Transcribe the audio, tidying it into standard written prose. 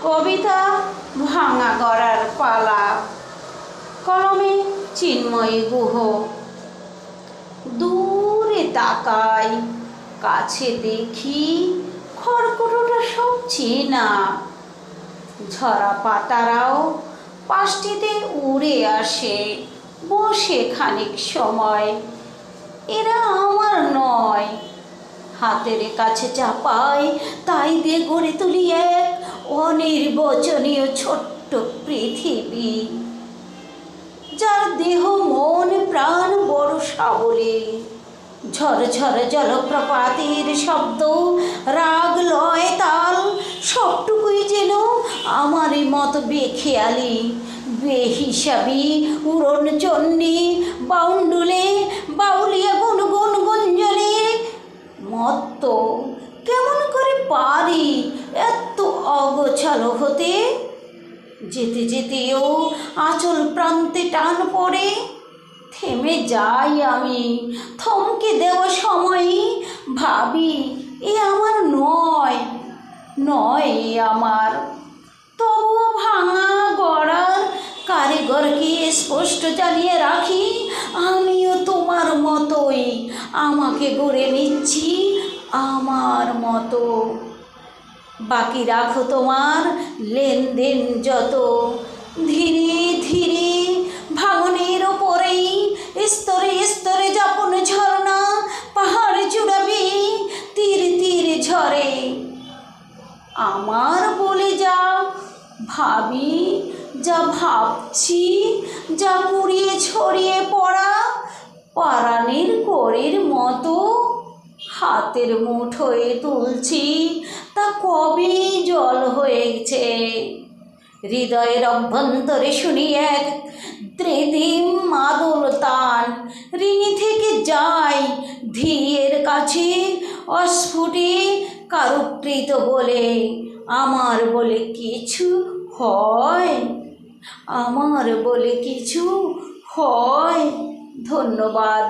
কবিতা ভাঙা গড়ার পালা, কলমে চিন্ময়ী গুহ। দূরে তাকাই, কাছে দেখি, খড়কুটোটা সব চেনা। ঝরা পাতারাও পাশটিতে উড়ে আসে, বসে খানিক সময়। এরা আমার নয়, হাতের কাছে চাপাই, তাই দিয়ে গড়ে তুলি এক অনির্বচনীয় ছোট্ট পৃথিবী, যার দেহ মন প্রাণ বড় সাবলীল। ঝরঝর জলপ্রপাতের শব্দ, রাগ লয় তাল, সবটুকুই যেন আমারই মতো বেখেয়ালি, বেহিসাবি উড়ন চণ্ডী, বাউন্ডুলে বাউলিয়া গুনগুন গুঞ্জনের মত্ত। কেমন করে পারি এত অগোছালো হতে? যেতে যেতেও আঁচল প্রান্তে টান পড়ে, থেমে যাই আমি। থমকে দেওয়া সময়ই ভাবি, এ আমার নয়, নয় এ আমার। তবুও ভাঙা গড়ার কারিগরকে স্পষ্ট জানিয়ে রাখি, আমিও তোমার মতোই আমাকে গড়ে নিচ্ছি আমার মতো। বাকি রাখো তোমার লেনদেন যত, ধীরে ধীরে ভাঙনের ওপরেই স্তরে স্তরে যাপন ঝরনা, পাহাড় চূড়াবে তীর তীর ঝরে। আমার বলে যা ভাবি, যা ভাবছি, যা কুড়িয়ে ছড়িয়ে পড়া পারানির কোরের মতো হাতের মুঠোয় তুলছি, তা কবে জল হয়েছে। হৃদয়ের অভ্যন্তরে শুনি এক ত্রিদিম মাদল তান, ঋণী থেকে যাই ধীরের কাছে অস্ফুটে কারুকৃত বলে। আমার বলে কিছু হয়, আমার বলে কিছু হয়। ধন্যবাদ।